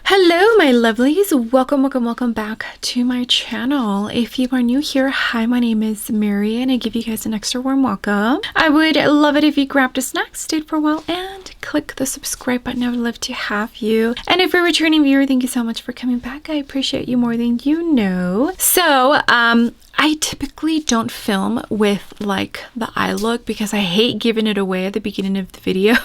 Hello my lovelies, welcome back to my channel. If you are new here, hi, my name is Mary and I give you guys an extra warm welcome. I would love it if you grabbed a snack, stayed for a while, and click the subscribe button. I would love to have you. And if you're a returning viewer, thank you so much for coming back. I appreciate you more than you know. So I typically don't film with like the eye look because I hate giving it away at the beginning of the video.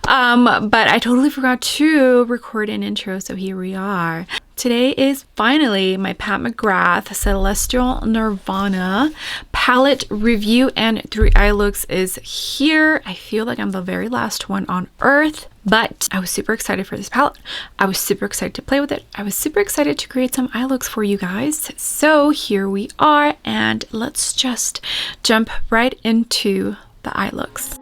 But I totally forgot to record an intro, so here we are. Today is finally my Pat McGrath Celestial Nirvana palette review, and 3 eye looks is here. I feel like I'm the very last one on earth, but I was super excited for this palette. I was super excited to play with it. I was super excited to create some eye looks for you guys. So here we are, and let's just jump right into the eye looks.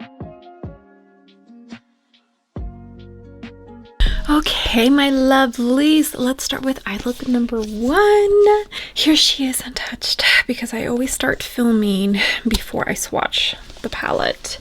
Okay, my lovelies, let's start with eye look number 1. Here she is untouched because I always start filming before I swatch the palette.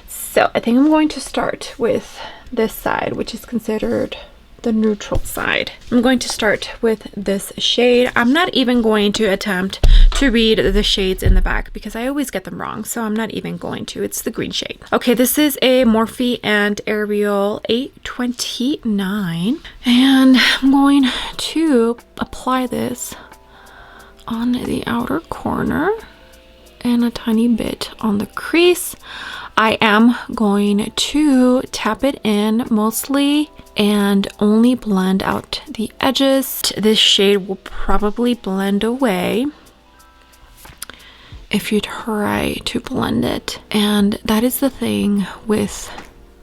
So I think I'm going to start with this side, which is considered the neutral side. I'm going to start with this shade. I'm not even going to attempt to read the shades in the back because I always get them wrong, so I'm not even going to. It's the green shade. Okay, this is a Morphe and Ariel 829, and I'm going to apply this on the outer corner and a tiny bit on the crease. I am going to tap it in mostly and only blend out the edges. This shade will probably blend away if you try to blend it. And that is the thing with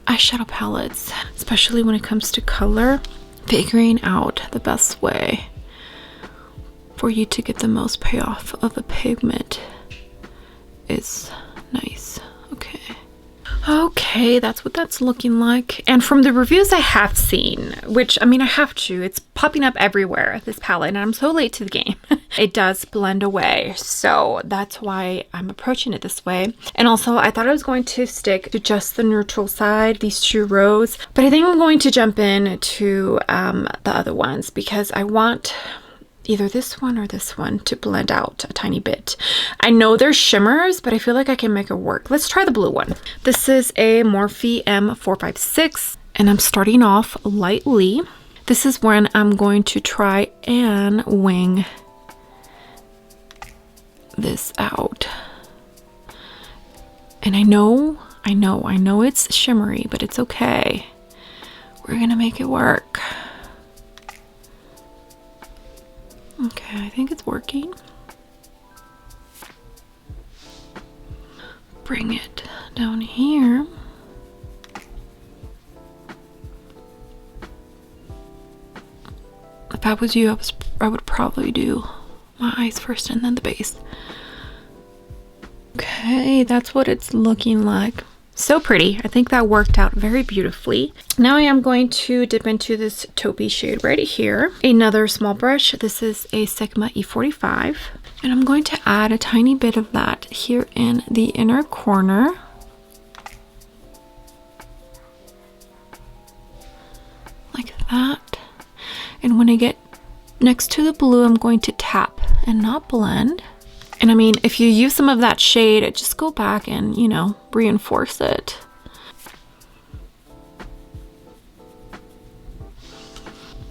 eyeshadow palettes, especially when it comes to color, figuring out the best way for you to get the most payoff of a pigment is nice. Okay, that's what that's looking like. And from the reviews I have seen, which, I mean, I have to, it's popping up everywhere, this palette, and I'm so late to the game. It does blend away, so that's why I'm approaching it this way. And also, I thought I was going to stick to just the neutral side, these 2 rows, but I think I'm going to jump in to the other ones because I want either this one or this one to blend out a tiny bit. I know there's shimmers, but I feel like I can make it work. Let's try the blue one. This is a Morphe M456, and I'm starting off lightly. This is when I'm going to try and wing this out. And I know it's shimmery, but it's okay. We're gonna make it work. Okay, I think it's working. Bring it down here. If I was you, I would probably do my eyes first and then the base. Okay, that's what it's looking like. So pretty. I think that worked out very beautifully. Now I am going to dip into this taupey shade right here. Another small brush. This is a Sigma E45. And I'm going to add a tiny bit of that here in the inner corner. Like that. And when I get next to the blue, I'm going to tap and not blend. And I mean, if you use some of that shade, just go back and, you know, reinforce it.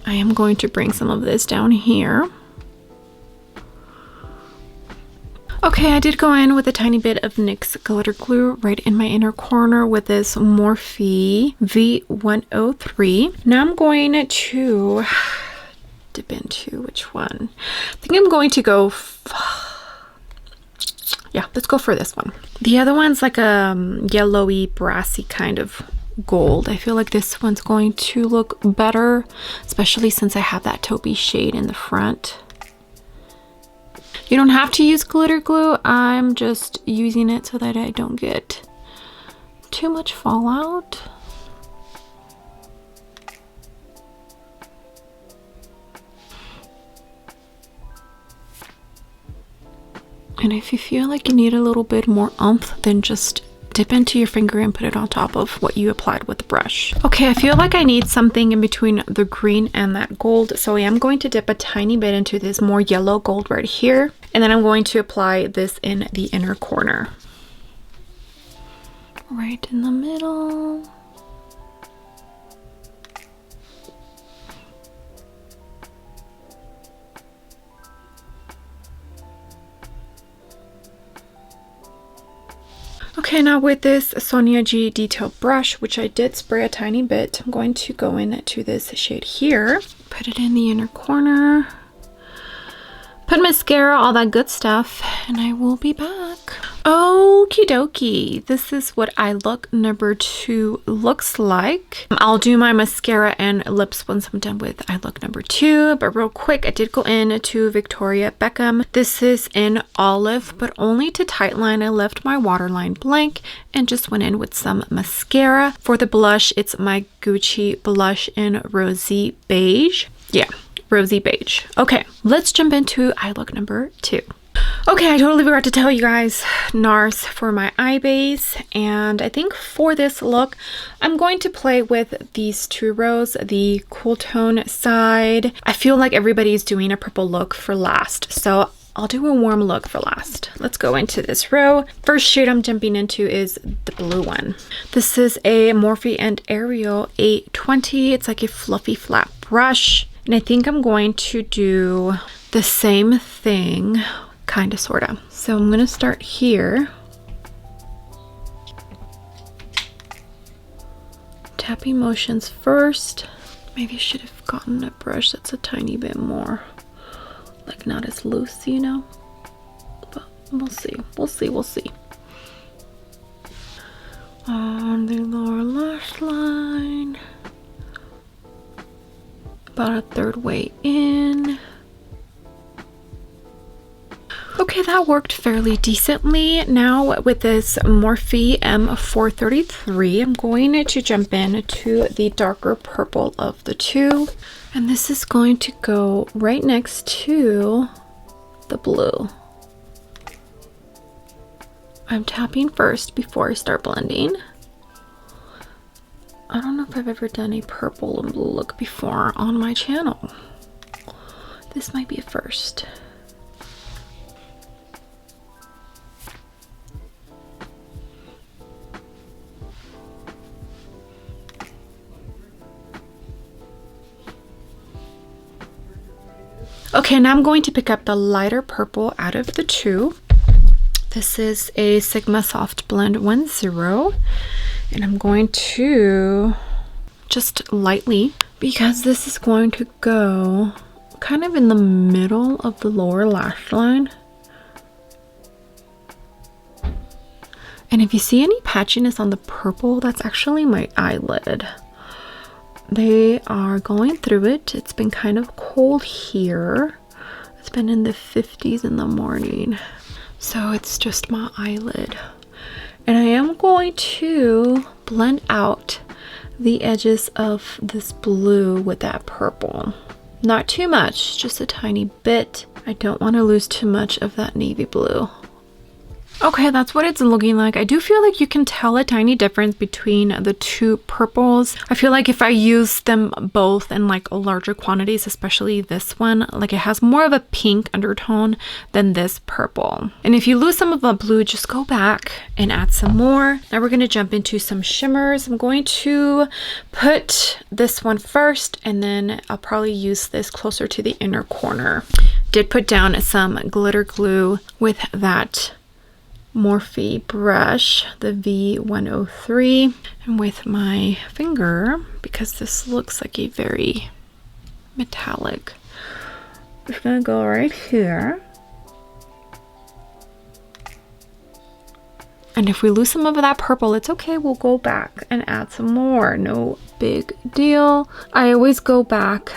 I am going to bring some of this down here. Okay, I did go in with a tiny bit of NYX glitter glue right in my inner corner with this Morphe V103. Now I'm going to dip into which one? I think I'm going to go... Yeah, let's go for this one. The other one's like a yellowy, brassy kind of gold. I feel like this one's going to look better, especially since I have that taupey shade in the front. You don't have to use glitter glue. I'm just using it so that I don't get too much fallout. And if you feel like you need a little bit more oomph than just dip into your finger and put it on top of what you applied with the brush. Okay, I feel like I need something in between the green and that gold, so I am going to dip a tiny bit into this more yellow gold right here, and then I'm going to apply this in the inner corner. Right in the middle. Okay, now with this Sonia G detail brush, which I did spray a tiny bit, I'm going to go into this shade here, put it in the inner corner, put mascara, all that good stuff, and I will be back. Okie dokie, this is what eye look number 2 looks like. I'll do my mascara and lips once I'm done with eye look number 2, but real quick, I did go in to Victoria Beckham. This is in olive, but only to tightline. I left my waterline blank and just went in with some mascara. For the blush, it's my Gucci blush in rosy beige. Yeah, rosy beige. Okay, let's jump into eye look number 2. Okay, I totally forgot to tell you guys NARS for my eye base, and I think for this look I'm going to play with these 2 rows, the cool tone side. I feel like everybody's doing a purple look for last, so I'll do a warm look for last. Let's go into this row. First shade I'm jumping into is the blue one. This is a Morphe and Ariel 820. It's like a fluffy flat brush, and I think I'm going to do the same thing, kind of, sort of. So I'm going to start here. Tapping motions first. Maybe I should have gotten a brush that's a tiny bit more, like, not as loose, you know? But we'll see. We'll see. We'll see. On the lower lash line. About a third way in. Okay, that worked fairly decently. Now with this Morphe M433, I'm going to jump in to the darker purple of the 2. And this is going to go right next to the blue. I'm tapping first before I start blending. I don't know if I've ever done a purple and blue look before on my channel. This might be a first. Okay, now I'm going to pick up the lighter purple out of the 2. This is a Sigma Soft Blend 10, and I'm going to just lightly, because this is going to go kind of in the middle of the lower lash line. And if you see any patchiness on the purple, that's actually my eyelid. They are going through it. It's been kind of cold here. It's been in the 50s in the morning. So it's just my eyelid. And I am going to blend out the edges of this blue with that purple. Not too much, just a tiny bit. I don't want to lose too much of that navy blue. Okay, that's what it's looking like. I do feel like you can tell a tiny difference between the 2 purples. I feel like if I use them both in like larger quantities, especially this one, like it has more of a pink undertone than this purple. And if you lose some of the blue, just go back and add some more. Now we're going to jump into some shimmers. I'm going to put this one first, and then I'll probably use this closer to the inner corner. Did put down some glitter glue with that Morphe brush, the V103, and with my finger, because this looks like a very metallic, just gonna go right here. And if we lose some of that purple, it's okay, we'll go back and add some more, no big deal. I always go back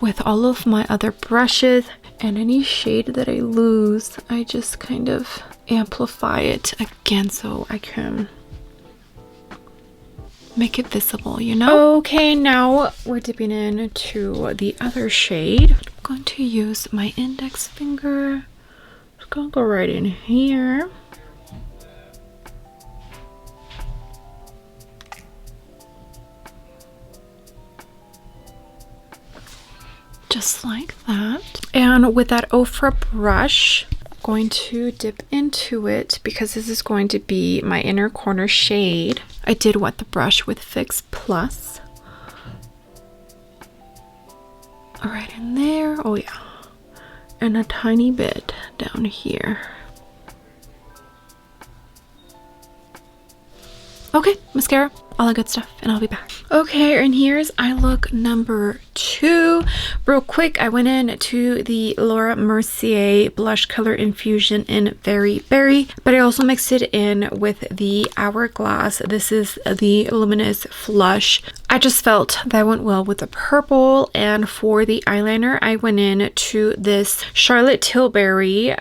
with all of my other brushes, and any shade that I lose, I just kind of amplify it again so I can make it visible, you know? Okay, now we're dipping into the other shade. I'm going to use my index finger. Just gonna go right in here. just like that. And with that Ofra brush, I'm going to dip into it because this is going to be my inner corner shade. I did wet the brush with Fix Plus. Right in there. Oh yeah. And a tiny bit down here. Okay, mascara, all that good stuff, and I'll be back. Okay, and here's eye look number 2. Real quick, I went in to the Laura Mercier blush color infusion in Very Berry, but I also mixed it in with the Hourglass. This is the Luminous Flush. I just felt that went well with the purple, and for the eyeliner, I went in to this Charlotte Tilbury.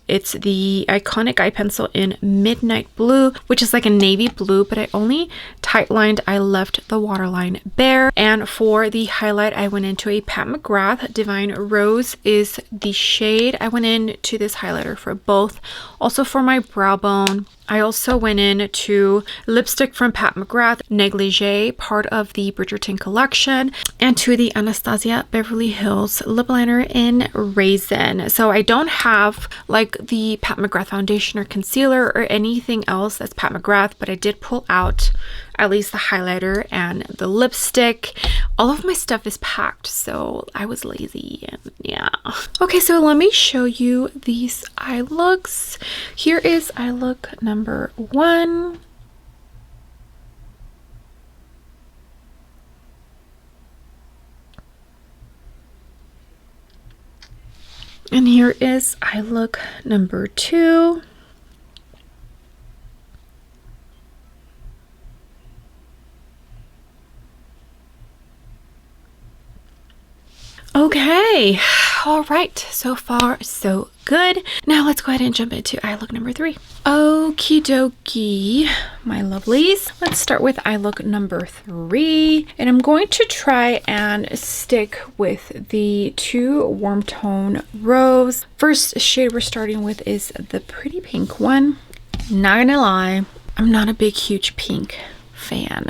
It's the Iconic Eye Pencil in Midnight Blue, which is like a navy blue, but I only tight lined. I left the waterline bare. And for the highlight, I went into a Pat McGrath Divine Rose is the shade. I went into this highlighter for both. Also for my brow bone, I also went in to lipstick from Pat McGrath, Negligee, part of the Bridgerton collection, and to the Anastasia Beverly Hills lip liner in Raisin. So I don't have like the Pat McGrath foundation or concealer or anything else that's Pat McGrath, but I did pull out at least the highlighter and the lipstick. All of my stuff is packed, so I was lazy, and yeah. Okay, so let me show you these eye looks. Here is eye look number 1. And here is eye look number 2. Okay, all right, so far so good. Now let's go ahead and jump into eye look number 3. Okie dokie, my lovelies. Let's start with eye look number 3, and I'm going to try and stick with the 2 warm tone rose. First shade we're starting with is the pretty pink one. Not gonna lie, I'm not a big huge pink fan.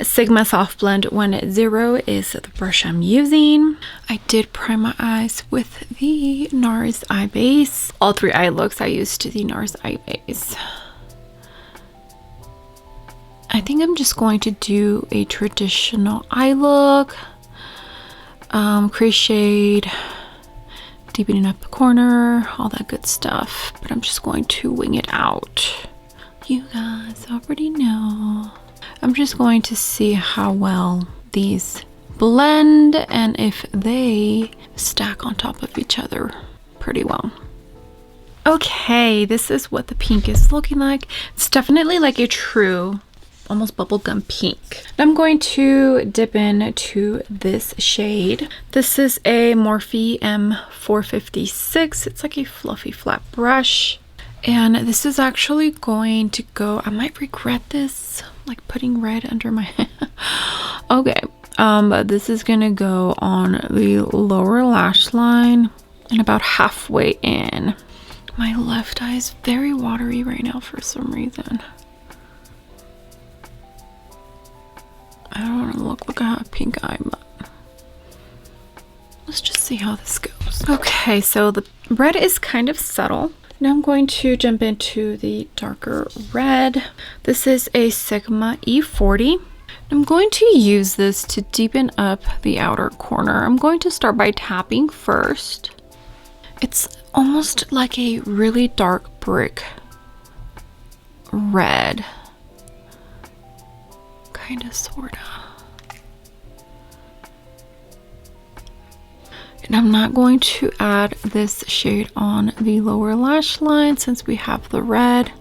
Sigma Soft Blend 10 is the brush I'm using. I did prime my eyes with the NARS Eye Base. All 3 eye looks I used the NARS Eye Base. I think I'm just going to do a traditional eye look. Crease shade, deepening up the corner, all that good stuff. But I'm just going to wing it out. You guys already know. I'm just going to see how well these blend and if they stack on top of each other pretty well. Okay, this is what the pink is looking like. It's definitely like a true, almost bubblegum pink. I'm going to dip into this shade. This is a Morphe M456. It's like a fluffy flat brush. And this is actually going to go, I might regret this, like putting red under my okay, but this is gonna go on the lower lash line and about halfway in. My left eye is very watery right now for some reason. I don't want to look like I have a pink eye, but let's just see how this goes. Okay, so the red is kind of subtle. Now I'm going to jump into the darker red. This is a Sigma E40. I'm going to use this to deepen up the outer corner. I'm going to start by tapping first. It's almost like a really dark brick red. Kinda, sorta. And I'm not going to add this shade on the lower lash line since we have the red.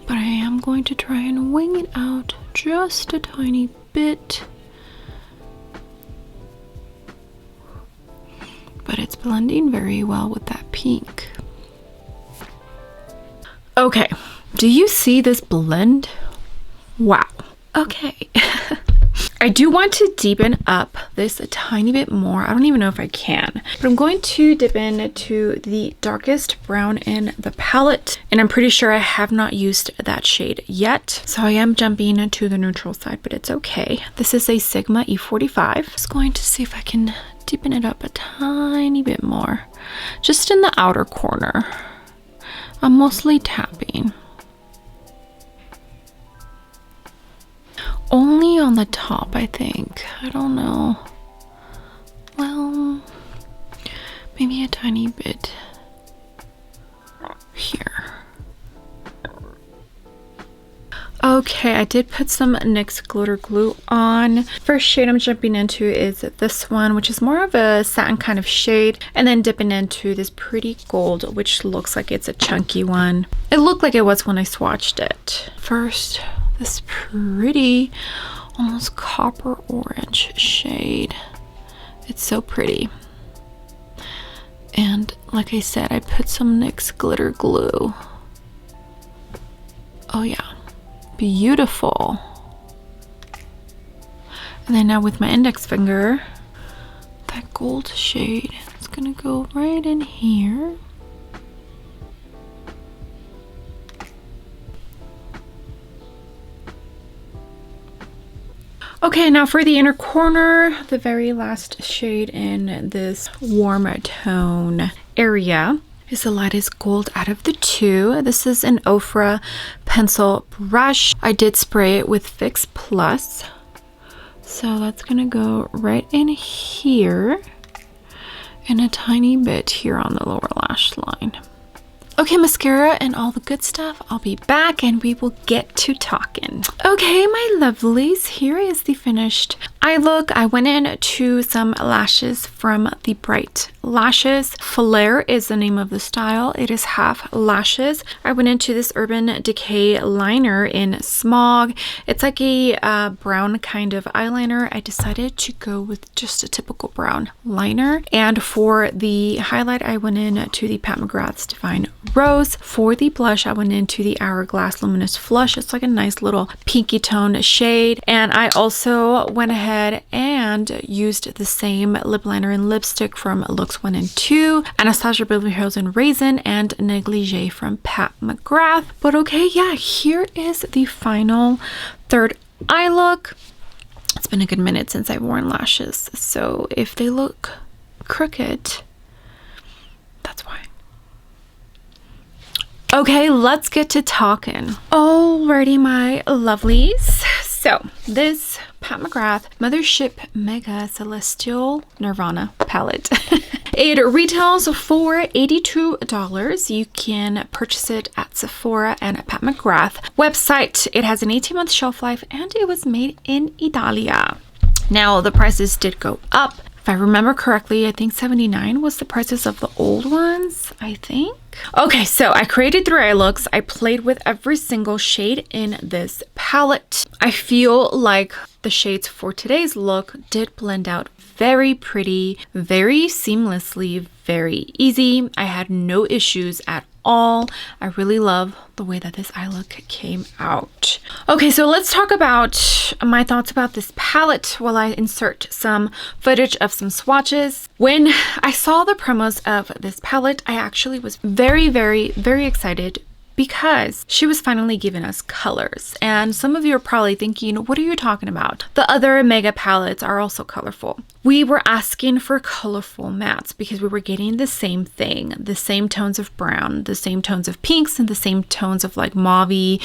But I am going to try and wing it out just a tiny bit. But it's blending very well with that pink. Okay, do you see this blend? Wow. Okay. I do want to deepen up this a tiny bit more. I don't even know if I can, but I'm going to dip into the darkest brown in the palette, and I'm pretty sure I have not used that shade yet. So I am jumping to the neutral side, but it's okay. This is a Sigma E45. Just going to see if I can deepen it up a tiny bit more, just in the outer corner. I'm mostly tapping. Only on the top, I think. I don't know. Well, maybe a tiny bit here. Okay, I did put some NYX glitter glue on. First shade I'm jumping into is this one, which is more of a satin kind of shade, and then dipping into this pretty gold, which looks like it's a chunky one. It looked like it was when I swatched it. First, this pretty, almost copper orange shade. It's so pretty. And like I said, I put some NYX glitter glue. Oh yeah, beautiful. And then now with my index finger, that gold shade, it's gonna go right in here. Okay, now for the inner corner, the very last shade in this warm tone area is the lightest gold out of the two. This is an Ofra pencil brush. I did spray it with Fix Plus. So that's gonna go right in here and a tiny bit here on the lower lash line. Okay, mascara and all the good stuff. I'll be back and we will get to talking. Okay, my lovelies, here is the finished eye look. I went in to some lashes from the Bright Lashes. Flare is the name of the style. It is half lashes. I went into this Urban Decay liner in Smog. It's like a brown kind of eyeliner. I decided to go with just a typical brown liner. And for the highlight, I went in to the Pat McGrath's Divine Rose. For the blush, I went into the Hourglass Luminous Flush. It's like a nice little pinky tone shade. And I also went ahead and used the same lip liner and lipstick from Looks 1 and 2, Anastasia Beverly Hills in Raisin, and Negligee from Pat McGrath. But okay, yeah, here is the final third eye look. It's been a good minute since I've worn lashes, so if they look crooked, that's why. Okay, let's get to talking. Alrighty, my lovelies. So this Pat McGrath MTHRSHP Mega Celestial Nirvana palette. It retails for $82. You can purchase it at Sephora and at Pat McGrath website. It has an 18-month shelf life and it was made in Italia. Now the prices did go up. If I remember correctly, I think $79 was the prices of the old ones, I think. Okay, so I created 3 eye looks. I played with every single shade in this palette. I feel like the shades for today's look did blend out very pretty, very seamlessly, very easy. I had no issues at all. I really love the way that this eye look came out. Okay, so let's talk about my thoughts about this palette while I insert some footage of some swatches. When I saw the promos of this palette, I actually was very, very, very excited because she was finally giving us colors. And some of you are probably thinking, what are you talking about? The other Mega palettes are also colorful. We were asking for colorful mattes because we were getting the same thing, the same tones of brown, the same tones of pinks, and the same tones of like mauvey,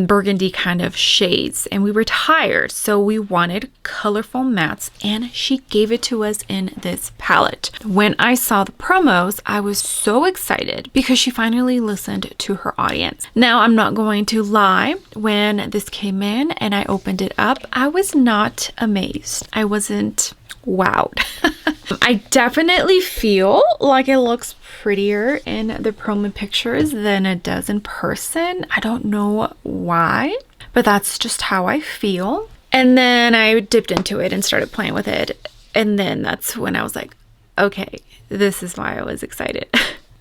burgundy kind of shades. And we were tired, so we wanted colorful mattes, and she gave it to us in this palette. When I saw the promos, I was so excited because she finally listened to her audience. Now, I'm not going to lie, when this came in and I opened it up, I was not amazed. I wasn't wowed. I definitely feel like it looks prettier in the promo pictures than it does in person. I don't know why, but that's just how I feel. And then I dipped into it and started playing with it. And then that's when I was like, okay, this is why I was excited.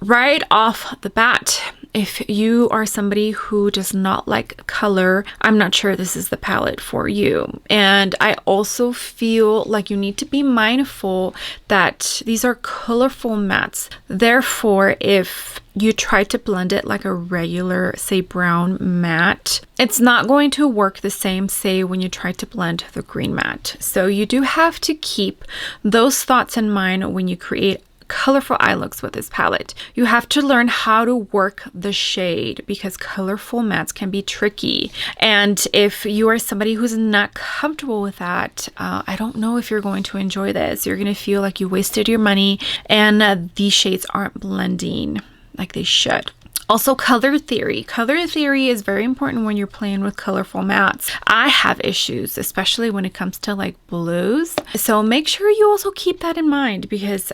Right off the bat, if you are somebody who does not like color, I'm not sure this is the palette for you. And I also feel like you need to be mindful that these are colorful mattes. Therefore, if you try to blend it like a regular, say, brown matte, it's not going to work the same, say, when you try to blend the green matte. So you do have to keep those thoughts in mind when you create colorful eye looks with this palette. You have to learn how to work the shade because colorful mattes can be tricky. And if you are somebody who's not comfortable with that, I don't know if you're going to enjoy this. You're going to feel like you wasted your money and these shades aren't blending like they should. Also, color theory. Color theory is very important when you're playing with colorful mattes. I have issues, especially when it comes to like blues. So make sure you also keep that in mind because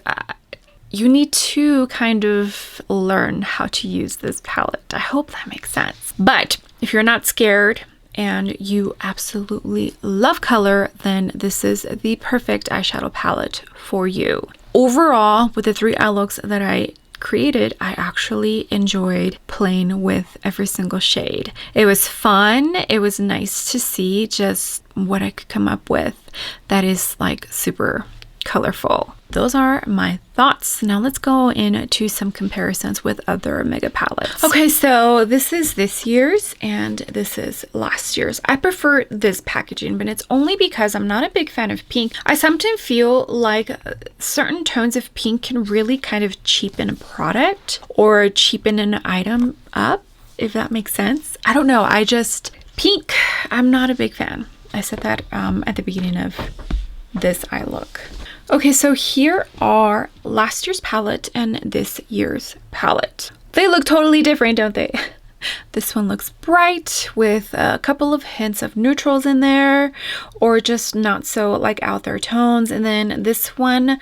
you need to kind of learn how to use this palette. I hope that makes sense. But if you're not scared and you absolutely love color, then this is the perfect eyeshadow palette for you. Overall, with the 3 eye looks that I created, I actually enjoyed playing with every single shade. It was fun. It was nice to see just what I could come up with that is like super colorful. Those are my thoughts. Now let's go into some comparisons with other Mega palettes. Okay, so this is this year's and this is last year's. I prefer this packaging, but it's only because I'm not a big fan of pink. I sometimes feel like certain tones of pink can really kind of cheapen a product or cheapen an item up, if that makes sense. I don't know. Pink, I'm not a big fan. I said that at the beginning of this eye look. Okay, so here are last year's palette and this year's palette. They look totally different, don't they? This one looks bright with a couple of hints of neutrals in there or just not so like out there tones. And then this one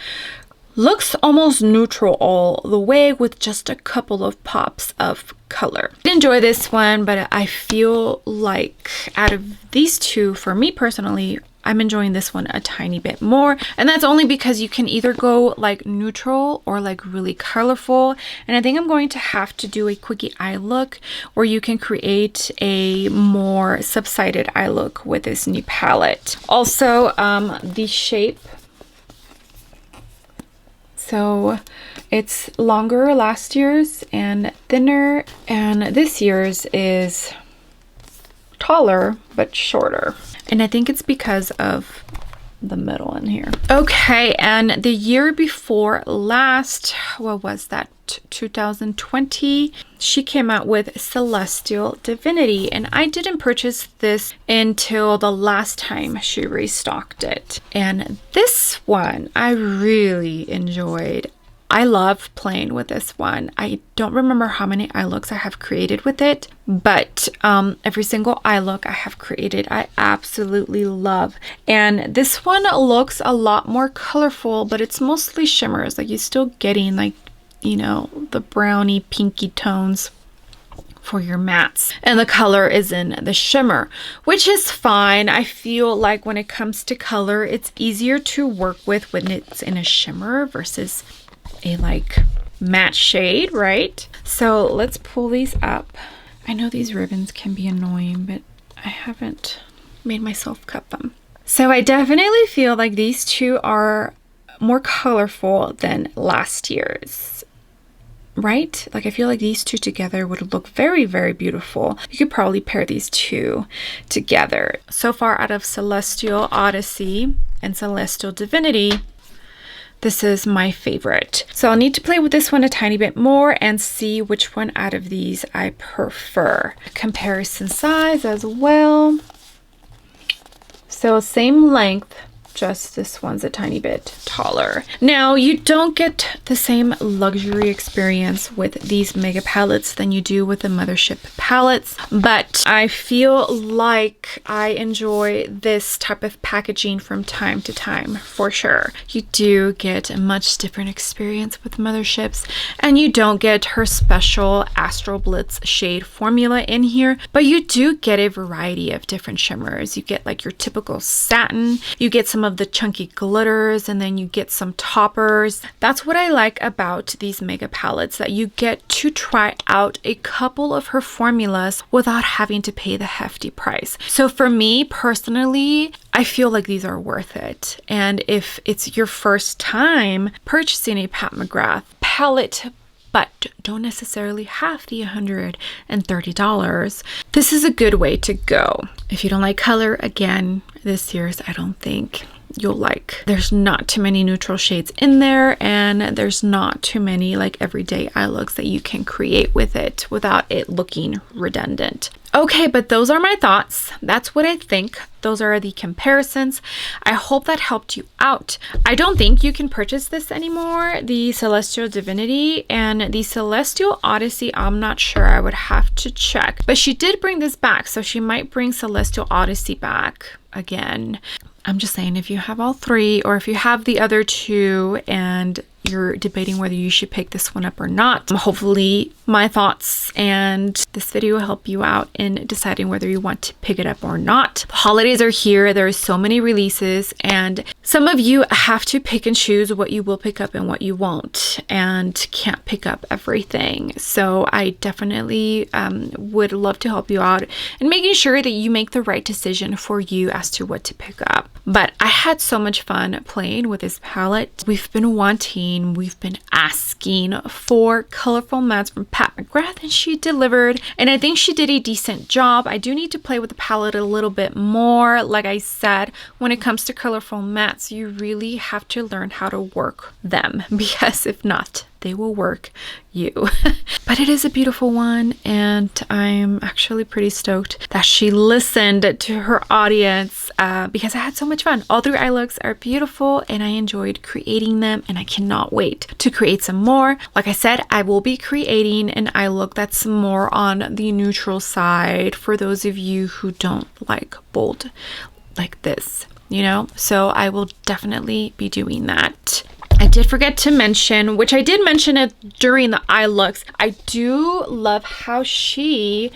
looks almost neutral all the way with just a couple of pops of color. I enjoy this one, but I feel like out of these two, for me personally, I'm enjoying this one a tiny bit more. And that's only because you can either go like neutral or like really colorful. And I think I'm going to have to do a quickie eye look where you can create a more subsided eye look with this new palette. Also, the shape. So it's longer last year's and thinner, and this year's is taller but shorter. And I think it's because of the middle in here. Okay, and the year before last, what was that? 2020, she came out with Celestial Divinity, and I didn't purchase this until the last time she restocked it. And this one I really enjoyed. I love playing with this one. I don't remember how many eye looks I have created with it, but every single eye look I have created, I absolutely love. And this one looks a lot more colorful, but it's mostly shimmers. Like you're still getting like, you know, the browny pinky tones for your mattes, and the color is in the shimmer, which is fine. I feel like when it comes to color, it's easier to work with when it's in a shimmer versus a like matte shade, right? So let's pull these up. I know these ribbons can be annoying, but I haven't made myself cut them. So I definitely feel like these two are more colorful than last year's, right? Like I feel like these two together would look very, very beautiful. You could probably pair these two together. So far out of Celestial Odyssey and Celestial Divinity, this is my favorite. So I'll need to play with this one a tiny bit more and see which one out of these I prefer. Comparison size as well. So same length, just this one's a tiny bit taller. Now you don't get the same luxury experience with these Mega palettes than you do with the Mothership palettes, but I feel like I enjoy this type of packaging from time to time for sure. You do get a much different experience with Motherships, and you don't get her special Astral Blitz shade formula in here, but you do get a variety of different shimmers. You get like your typical satin, you get some of the chunky glitters, and then you get some toppers. That's what I like about these Mega palettes, that you get to try out a couple of her formulas without having to pay the hefty price. So for me personally, I feel like these are worth it. And if it's your first time purchasing a Pat McGrath palette, but don't necessarily have the $130, this is a good way to go. If you don't like color, again, this series I don't think you'll like. There's not too many neutral shades in there, and there's not too many like everyday eye looks that you can create with it without it looking redundant. Okay, but those are my thoughts. That's what I think. Those are the comparisons. I hope that helped you out. I don't think you can purchase this anymore, the Celestial Divinity, and the Celestial Odyssey, I'm not sure. I would have to check. But she did bring this back, so she might bring Celestial Odyssey back again. I'm just saying, if you have all three, or if you have the other two and you're debating whether you should pick this one up or not, hopefully my thoughts and this video will help you out in deciding whether you want to pick it up or not. The holidays are here. There are so many releases, and some of you have to pick and choose what you will pick up and what you won't, and can't pick up everything. So I definitely would love to help you out in making sure that you make the right decision for you as to what to pick up. But I had so much fun playing with this palette. We've been asking for colorful mattes from Pat McGrath, and she delivered, and I think she did a decent job. I do need to play with the palette a little bit more. Like I said, when it comes to colorful mattes, you really have to learn how to work them, because if not, they will work you. But it is a beautiful one, and I'm actually pretty stoked that she listened to her audience, because I had so much fun. All three eye looks are beautiful, and I enjoyed creating them, and I cannot wait to create some more. Like I said, I will be creating an eye look that's more on the neutral side for those of you who don't like bold like this, you know? So I will definitely be doing that. I did forget to mention, which I did mention it during the eye looks, I do love how she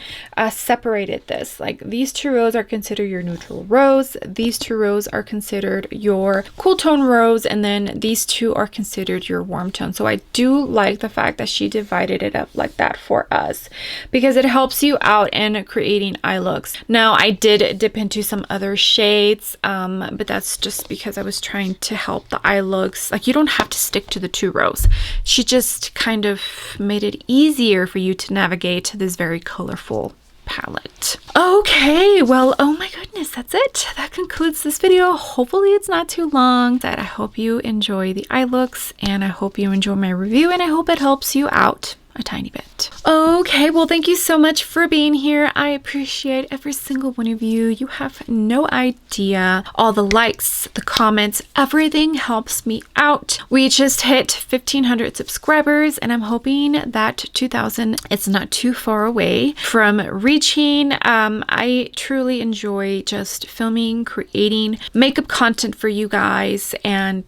separated this. Like, these two rows are considered your neutral rows, these two rows are considered your cool tone rows, and then these two are considered your warm tone. So I do like the fact that she divided it up like that for us, because it helps you out in creating eye looks. Now, I did dip into some other shades, but that's just because I was trying to help the eye looks. Like, you don't have to stick to the two rows. She just kind of made it easier for you to navigate this very colorful palette. Okay, well, oh my goodness, that's it. That concludes this video. Hopefully it's not too long. I hope you enjoy the eye looks, and I hope you enjoy my review, and I hope it helps you out a tiny bit. Okay, well, thank you so much for being here. I appreciate every single one of you. You have no idea. All the likes, the comments, everything helps me out. We just hit 1,500 subscribers, and I'm hoping that 2,000 it's not too far away from reaching. I truly enjoy just filming, creating makeup content for you guys, and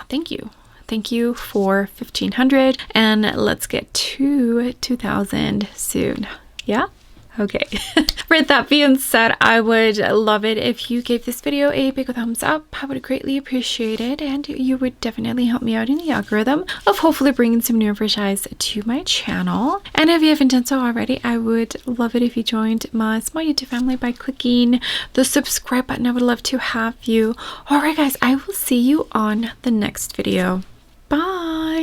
thank you. Thank you for 1,500, and let's get to 2,000 soon. Yeah? Okay. With that being said, I would love it if you gave this video a big thumbs up. I would greatly appreciate it, and you would definitely help me out in the algorithm of hopefully bringing some new fresh eyes to my channel. And if you haven't done so already, I would love it if you joined my small YouTube family by clicking the subscribe button. I would love to have you. Alright guys, I will see you on the next video. Bye!